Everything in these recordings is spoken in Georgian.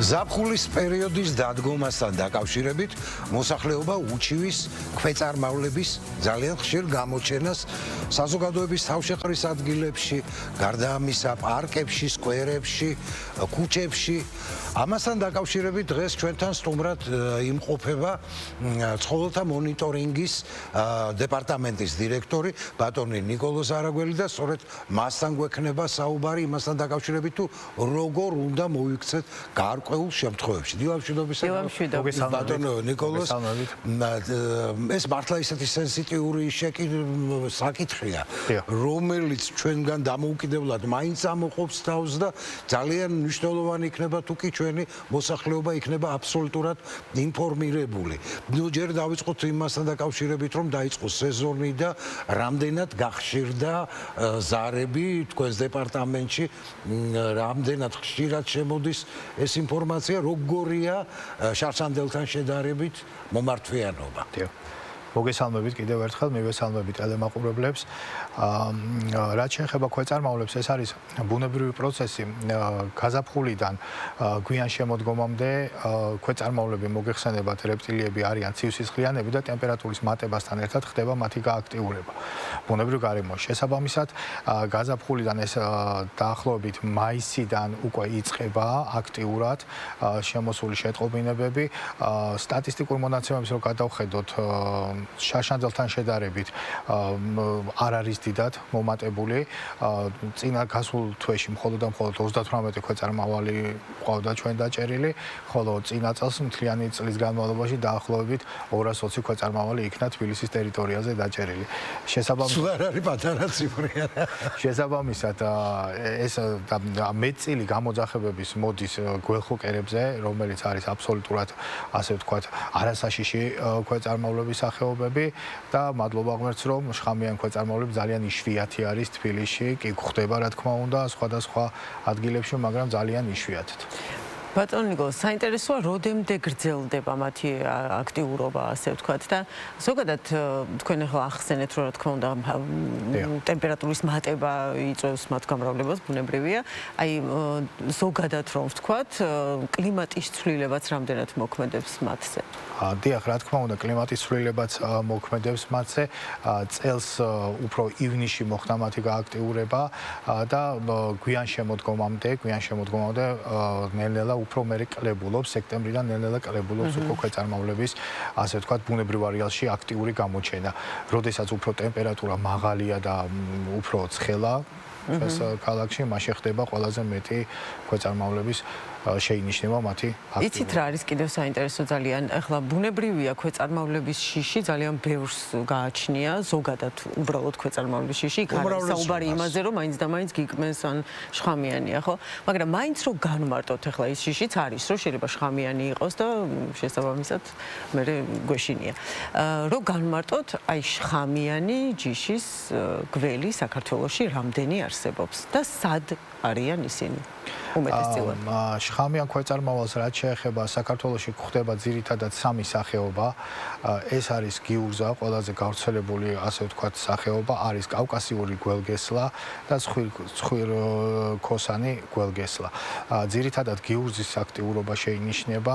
ზაფხულის პერიოდის დადგომასთან დაკავშირებით მოსახლეობა უჩივის ქვეწარმავლების ძალიან ხშირ გამოჩენას საზოგადოების თავშეყრის ადგილებში, გარდა ამისა პარკებში, სკვერებში, ქუჩებში. ამასთან დაკავშირებით დღეს ჩვენთან სტუმრად იმყოფება ცხოველთა მონიტორინგის დეპარტამენტის დირექტორი ბატონი ნიკოლოზ არაგველი და სწორედ მასთან გვექნება საუბარი იმასთან დაკავშირებით თუ როგორ უნდა მოიქცეთ გარკვეულ შემთხვევებში. დილამშვიდობისა ბატონო ნიკოლოზ, ეს მართლა ისეთი სენსიტიური საკითხია, რომელიც ჩვენგან დამოუკიდებლად მაინც ამოყოფს თავს და ძალიან მნიშვნელოვანი იქნება თუ კი ჩვენი მოსახლეობა იქნება აბსოლუტურად ინფორმირებული. ჯერ დავიწყოთ იმასთან დაკავშირებით, რომ დაიწყო სეზონი და რამდენად გახშირდა ზარები თქვენს დეპარტამენტში, რამდენად ხშირად შემოდის ეს ინფორმაცია, როგორია შარშანდელთან შედარებით მომართვიანობა. მოგესალმებით კიდევ ერთხელ, მივესალმებით ტელემაყურებლებს. რაც შეეხება ქვეწარმავლებს, ეს არის ბუნებრივი პროცესი. გაზაფხულიდან გვიან შემოდგომამდე ქვეწარმავლები მოგეხსენებათ, რეპტილიები არიან ცივსისხლიანები და ტემპერატურის მატებასთან ერთად ხდება მათი გააქტიურება. ბუნებრივ გარემოში. შესაბამისად, გაზაფხულიდან ეს დაახლოებით მაისიდან უკვე იწყება აქტიურად შემოსული შეტყობინებები. სტატისტიკურ მონაცემებს რო გადავხედოთ, შარშანდელთან შედარებით არ არის დიდად მომატებული. წინა გასულ თვეში მხოლოდ და მხოლოდ 38 ქვეწარმავალი ყავდა ჩვენ დაჭერილი, ხოლო წინა წელს მთლიანი წლის განმავლობაში დაახლოებით 220 ქვეწარმავალი იქნა თბილისის ტერიტორიაზე დაჭერილი. შესაბამისად, ეს მეტწილი გამოძახებების მოდის გველხოკერებზე, რომელიც არის აბსოლუტურად, ასე ვთქვათ, არასაშიში ქვეწარმავლების სახეობები და მადლობა ღმერთს, რომ შხამიან ქვეწარმავლები ძალიან იშვიათი არის თბილისში, კი გვხდება რა თქმა უნდა სხვადასხვა ადგილებში, მაგრამ ძალიან იშვიათად. ბატონო ნიკოლოზ, საინტერესოა, როდემდე გრძელდება მათი აქტიურობა, ასე ვთქვათ და ზოგადად თქვენ ახლა ახსენეთ, რომ რა თქმა უნდა ტემპერატურის მატება იწვევს მათ გამრავლებას, ბუნებრივია. აი ზოგადად რომ ვთქვათ, კლიმატის ცვლილებაც რამდენად მოქმედებს მათზე? დიახ, რა თქმა უნდა, კლიმატის ცვლილებაც მოქმედებს მათზე. წელს უფრო ივნისში მოხდა მათი გააქტიურება და გვიან შემოდგომამდე ნელ-ნელა უფრო მერე კლებულობს, სექტემბრიდან ნელ-ნელა კლებულობს უკვე ქვეწარმავლების, ასე ვთქვათ, ბუნებრივ არეალში აქტიური გამოჩენა. როდესაც უფრო ტემპერატურა მაღალია და უფრო ცხელა ჩვენს ქალაქში, მაშინ ხდება ყველაზე მეტი ქვეწარმავლების შეინიშნება მათი აქტიურობა. იცით რა არის კიდევ საინტერესო ძალიან, ახლა ბუნებრივია ქვეწარმავლების შიში ძალიან ბევრს გააჩნია, ზოგადად უბრალოდ ქვეწარმავლების შიში, იქ არის საუბარი იმაზე, რომ მაინც და მაინც გიკმენს ან შხამიანია, ხო? მაგრამ მაინც რო განმარტოთ, ახლა ის შიშიც არის, რომ შეიძლება შხამიანი იყოს და შესაბამისად მე გვეშინია. რო განმარტოთ, აი შხამიანი ჯიშის გველი საქართველოში რამდენი არსებობს და სად არიან ისინი? შხამიან ქვეწარმავალს რაც შეეხება საქართველოში გვხდება ძირითადად სამი სახეობა. ეს არის გიურზა, ყველაზე გავრცელებული, ასე ვთქვათ, სახეობა არის კავკასიური გველგესლა და ცხვირქოსანი გველგესლა. ძირითადად გიურზის აქტიურობა შეინიშნება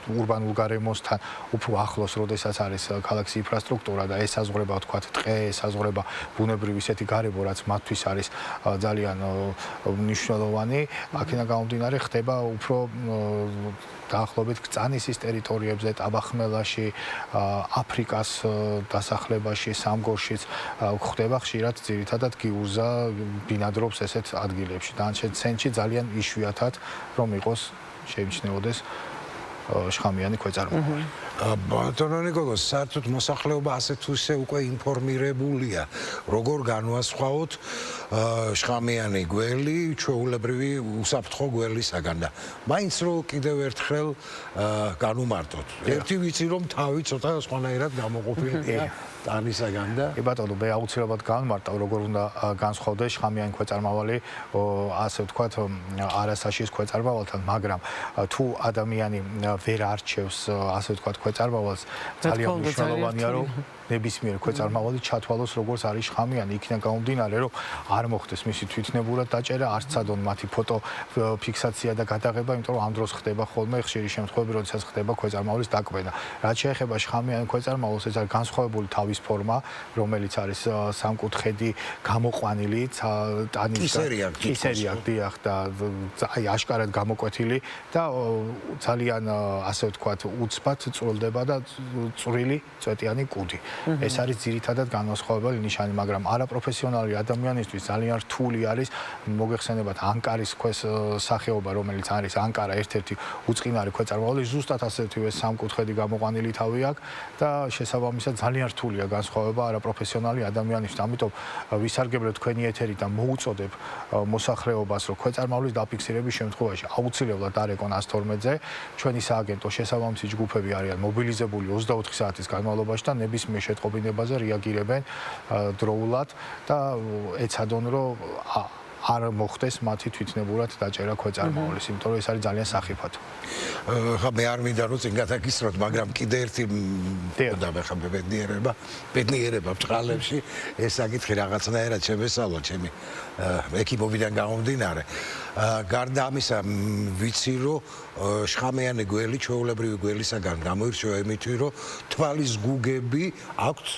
ურბანულ გარემოსთან უფრო ახლოს, როდესაც არის ქალაქის ინფრასტრუქტურა და ესაზღვრება, ვთქვათ, ტყე, ესაზღვრება ბუნებრივი ისეთი გარემო, რაც მათთვის არის ძალიან მნიშვნელოვანი. აქედან გამომდინარე ხდება უფრო დაახლოებით კწანისის ტერიტორიებზე, ტაბახმელაში, აფრიკას დასახლებაში, სამგორშიც ხდება ხშირად ძირითადად გიურზა ბინადრობს ესეთ ადგილებში. დანარჩენ ცენტრში ძალიან იშვიათად რომ იყოს შეიმჩნეოდეს შხამიანი ქვეწარმავალი. ბატონო ნიკოლოზ, საერთოდ მოსახლეობა ასე თუ ისე უკვე ინფორმირებულია, როგორ განვასხვაოთ შხამიანი გველი ჩვეულებრივი უსაფრთხო გველისაგან და მაინც რო კიდევ ერთხელ განუმარტოთ. ერთი ვიცი რომ თავი ცოტა სხვანაირად გამოყოფილია ტანისაგან და ბატონო, მე აუცილებლად განმარტავ, როგორ უნდა განსხვავდეს შხამიანი ქვეწარმავალი, ასე ვთქვათ, არასაშიშ ქვეწარმავალთან, მაგრამ თუ ადამიანი ვერ არჩევს ასე ვთქვათ ქვეწარმავალს ძალიან მნიშვნელოვანია რომ ნებისმიერ ქვეწარმავალი ჩათვალოს როგორც არის შხამიანი იქიდან გამომდინარე რომ არ მოხდეს მისი თვითნებურად დაჭერა არც სადონ მათი ფოტო ფიქსაცია და გადაღება იმიტომ რომ ამ დროს ხდება ხოლმე ხშირი შემთხვევები როდესაც ხდება ქვეწარმავლის დაკვენა რაც შეეხება შხამიან ქვეწარმავლს ეს არის განსხვავებული თავის ფორმა რომელიც არის სამკუთხედი გამოყვანილი ტანის კისერია დიახ და აი აშკარად გამოკვეთილი და ძალიან ასე ვთქვათ უცბად წვრილდება და წვრილი წვეტიანი კუდი ეს არის ძირითადად განსხვავებული ნიშანი მაგრამ არაპროფესიონალი ადამიანისთვის ძალიან რთული არის მოგეხსენებათ ანკარის ქვეს სახეობა რომელიც არის ანკარა ერთ-ერთი უწყინარი ქვეწარმავალი ზუსტად ასეთივე სამკუთხედი გამოყვანილი თავი აქვს და შესაბამისად ძალიან რთულია განსხვავება არაპროფესიონალი ადამიანისთვის ამიტომ ვისარგებლებ თქვენი ეთერით და მოუწოდებ მოსახლეობას რომ ქვეწარმავლის დაფიქსირების შემთხვევაში აუცილებლად არეკონ 112-ზე ჩვენი სააგენტო შესაბამისი ჯგუფები არიან მობილიზებული 24 საათის განმავლობაში და ნებისმიერ შეტყობინებაზე რეაგირებენ დროულად და ეცადონ რომ არ მოხდეს მათი თვითნებურად დაჭერა ქვეწარმავლის, იმიტომ რომ ეს არის ძალიან სახიფათო. ხა მე არ მინდა რომ წინ გადაგისროთ, მაგრამ კიდე ერთი და მე ხა ბედნიერება ბჭყალებში ეს საკითხი რაღაცნაირად შემესალო ჩემი ეკიპობიდან გამომდინარე. გარდა ამისა ვიცი რომ შხამიანი გველი ჩვეულებრივი გველისაგან გამოირჩევა იმით რომ თვალის გუგები აქვთ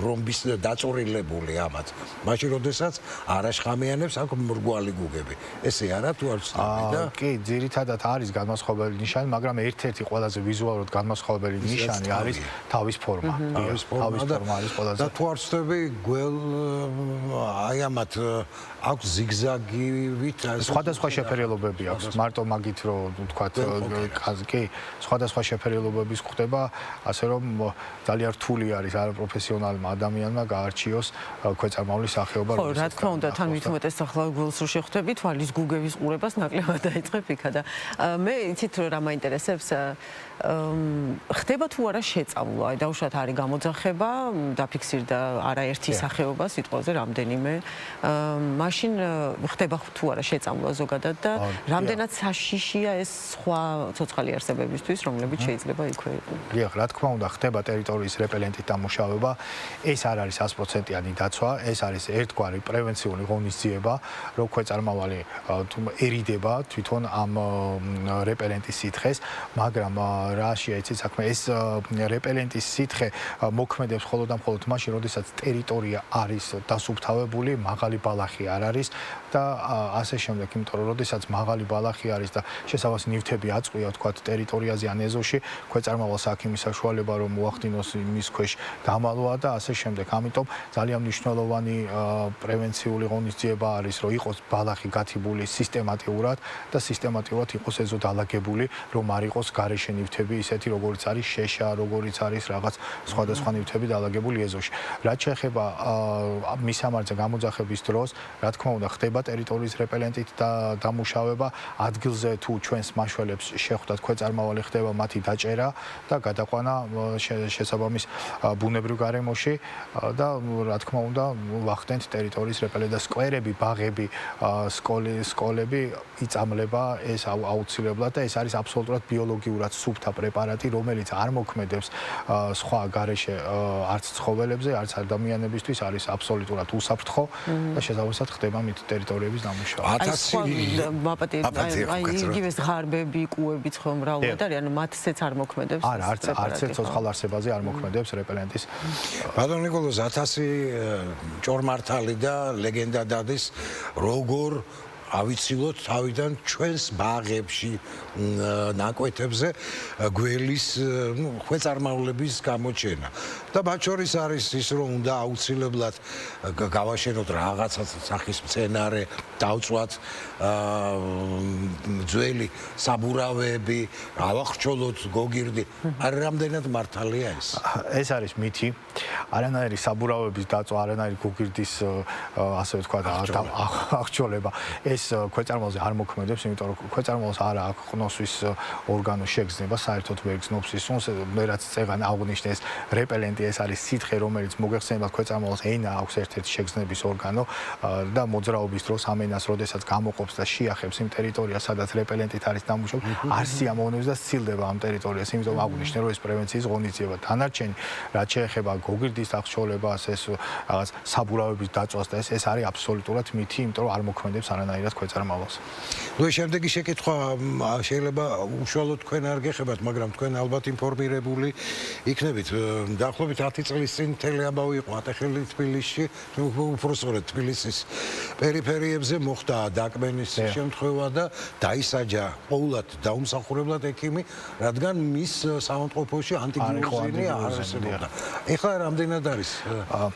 რომბის დაწურილებული ამათ. მაშინ როდესაც არაშხამიანებს აქვს მრგვალი გუგები. ესე არა თუ არ ვცდები და კი, ძირითადად არის განმასხვავებელი ნიშანი, მაგრამ ერთ-ერთი ყველაზე ვიზუალურად განმასხვავებელი ნიშანი არის თავის ფორმა. თავის ფორმა არის ყველაზე და თუ არ ვცდები გველს აი ამათ აქვს ზიგზაგივით სხვადასხვა შეფერილობები აქვს. მარტო მაგით რომ ვთქვათ კი, სხვადასხვა შეფერილობების ხდება, ასე რომ ძალიან რთული არის არაპროფესიონალმა ადამიანმა გაარჩიოს ქვეწარმავლის სახეობა. ხო, რა თქმა უნდა, თან მით უმეტეს ახლა გველს რო შეხვდები, თვალის გუგების ყურებას ნაკლებად დაიწყებ იქა და მე იცით რა მაინტერესებს ხდება თუ არა შეწამლა, აი დაუშვათ არის გამოძახება, დაფიქსირდა არაერთი სახეობა სიტყვაზე რამდენიმე. მაშინ ხდება თუ არა შეწამლა ზოგადად და რამდენად საშიშია ეს სხვა ცოცხალი არსებებისთვის, რომლებიც შეიძლება იქვე იყოს. დიახ, რა თქმა უნდა, ხდება ტერიტორიის რეპელენტით დამუშავება. ეს არ არის 100%-იანი დაცვა, ეს არის ერთგვარი პრევენციული ღონისძიება, რომ ქვეწარმავალი ერიდება თვითონ ამ რეპელენტის სითხეს, მაგრამ რაშია იცით საქმე, ეს რეპელენტის სითხე მოქმედებს მხოლოდ და მხოლოდ მაშინ, როდესაც ტერიტორია არის დასუფთავებული, მაღალი ბალახი არ არის და ასე შემდეგ, იმიტომ რომ როდესაც მაღალი ბალახი არის და შესაბამისი ნივთები აწყვია, ვთქვათ, ტერიტორიაზე ან ეზოში, ქვეწარმავალს აქვს იმის საშუალება, რომ მოახდინოს მის ქვეშ დამალვა და ასე შემდეგ. ამიტომ ძალიან მნიშვნელოვანი პრევენციული ღონისძიება არის, რომ იყოს ბალახი გათიბული სისტემატიურად და სისტემატიურად იყოს ეზო დალაგებული, რომ არ იყოს გარეშე ნივთები ისეთი, როგორც არის შეშა, როგორც არის რაღაც სხვადასხვა ნივთები დალაგებული ეზოში. რაც შეეხება მისამართზე გამოძახების დროს, რა თქმა უნდა, ხდება ტერიტორიის რეპელენტით და დამუშავება, ადგილზე თუ ჩვენს მაშველებს შეხვდათ ქვეწარმავალი, ხდება მათი დაჭერა და გადაყვანა შესაბამის ბუნებრივ გარემოში და რა თქმა უნდა, ვახდენთ ტერიტორიის რეპელენტი და სკვერები, ბაღები, სკოლები იწამლება ეს აუცილებლად და ეს არის აბსოლუტურად ბიოლოგიურად სუფთა პრეპარატი, რომელიც არ მოქმედებს სხვა გარეშე არც ცხოველებზე, არც ადამიანებისთვის, არის აბსოლუტურად უსაფრთხო და შესაბამისად ხდება მით ტერიტორიების დამუშავება. აი იგივე ზღარბები, კუებიც ხო მრავლად არის, ანუ მათსეც არ მოქმედებს. არა, არც ერთ ცოცხალ არსებაზე არ მოქმედებს რეპელენტის. ბატონ ნიკოლოზ 1000 ჭორმართალი და ლეგენდა დადის, როგორ ავიცილოთ თავიდან ჩვენს ბაღებში, ნაკვეთებზე გველის, ქვეწარმავლების გამოჩენა. და მათ შორის არის ის, რომ უნდა აუცილებლად გავაშენოთ რაღაცა სახის მცენარე, დავწვათ ძველი საბურავები, ავახრჩოლოთ გოგირდი. არ რამდენად მართალია ეს? ეს არის მითი. არანაირი საბურავების დაწვა, არანაირი გოგირდის ასე ვთქვათ, აღჭოლება. ეს ეს ქვეწარმავლზე არ მოქმედებს, იმიტომ რომ ქვეწარმავალს არ აქვს ყნოსვის ორგანოს შეგრძნება, საერთოდ ვერ გზნობს ის სუნს, რაც წეგან აღნიშნეს რეპელენტი, ეს არის სითხე, რომელიც მოგეხსენებათ ქვეწარმავალს ენა აქვს ერთ-ერთი შეგრძნების ორგანო და მოძრაობის დროს ამ ენას როდესაც გამოყოფს და შეახებს იმ ტერიტორიას, სადაც რეპელენტით არის დამუშავებული, არ სიამოვნებს და სცილდება ამ ტერიტორიას, იმიტომ რომ აღნიშნე რომ ეს პრევენციის ღონისძიება. დანარჩენი, რაც შეეხება გოგირდის აღშოლებას, ეს რაღაც საბურავების დაწვას და ეს არის აბსოლუტურად მითი, იმიტომ რომ არ მოქმედებს არანაირად ქვეწარმავალს. ნუ შემდეგი შეკითხვა შეიძლება უშუალოდ თქვენ არ გეხებათ, მაგრამ თქვენ ალბათ ინფორმირებული იქნებით. დაახლოებით 10 წლის წინ თელეაბავი იყო ატეხილი თბილისში, უпроსწორად თბილისის პერიფერიებზე მოხდა დაკმენის შემთხვევა და დაისაჯა ყოველად დაუმსახურებლად ექიმი, რადგან მის საავადმყოფოში ანტიგიურზინი არ არსებობდა. ეხლა რამდენად არის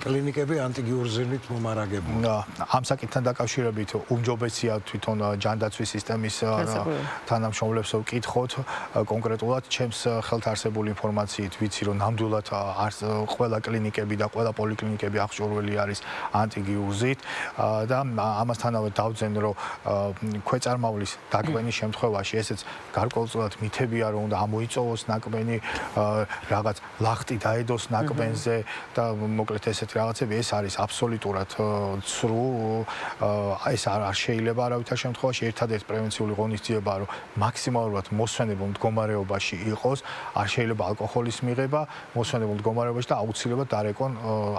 კლინიკები ანტიგიურზინით მომარაგებული? ამ საკითხთან დაკავშირებით უმჯობესია თვითონ ჯანდაცვის სისტემის თანამშრომლებს ვკითხოთ კონკრეტულად ჩემს ხელთ არსებული ინფორმაციით ვიცი რომ ნამდვილად ყველა კლინიკები და ყველა პოლიკლინიკები აღჭურვილი არის ანტიგიურზით და ამასთანავე დავძენ რომ ქვეწარმავლის დაკმენის შემთხვევაში ესეც გარკვეულწილად მითებია რომ უნდა ამოიწოვოს ნაკმენი რაღაც ლახტი დაედოს ნაკმენზე და მოკლედ ესეთი რაღაცები ეს არის აბსოლუტურად ცრუ ეს არ შეიძლება არავითარ შემთხვევაში ერთადერთი პრევენციული ღონისძიებაა რომ მაქსიმალურად მოსვენებელ მდგომარეობაში იყოს არ შეიძლება ალკოჰოლის მიღება მოსვენებელ მდგომარეობაში და აუცილებლად დარეკონ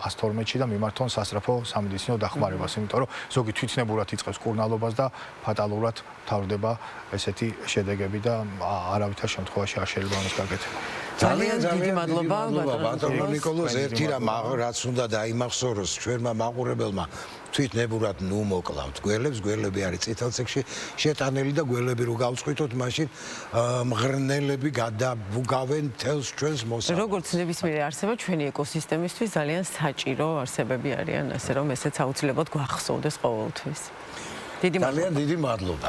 112-ში და მიმართონ სასწრაფო სამედიცინო დახმარებას იმიტომ რომ ზოგი თვითნებურად იწყებს კურნალობას და ფატალურად თავდება ესეთი შედეგები და არავითარ შემთხვევაში არ შეიძლება ამას გაკეთება ძალიან დიდი მადლობა ბატონო ნიკოლოზ ერთი რამ რაც უნდა დაიმახსოვროს ჩვენმა მაყურებელმა თვითნებურად ნუ მოკლავთ გველებს გველები არის წითელ ცექში შეტანილი და გველები რო გავწყვიტოთ მაშინ მღრნელები გადაბუგავენ თელს ჩვენს მოსახლეობას როგორც ნებისმიერი არსება ჩვენი ეკოსისტემისთვის ძალიან საჭირო არსებები არიან ასე რომ ესეც აუცილებლად გვახსოვდეს ყოველთვის ძალიან დიდი მადლობა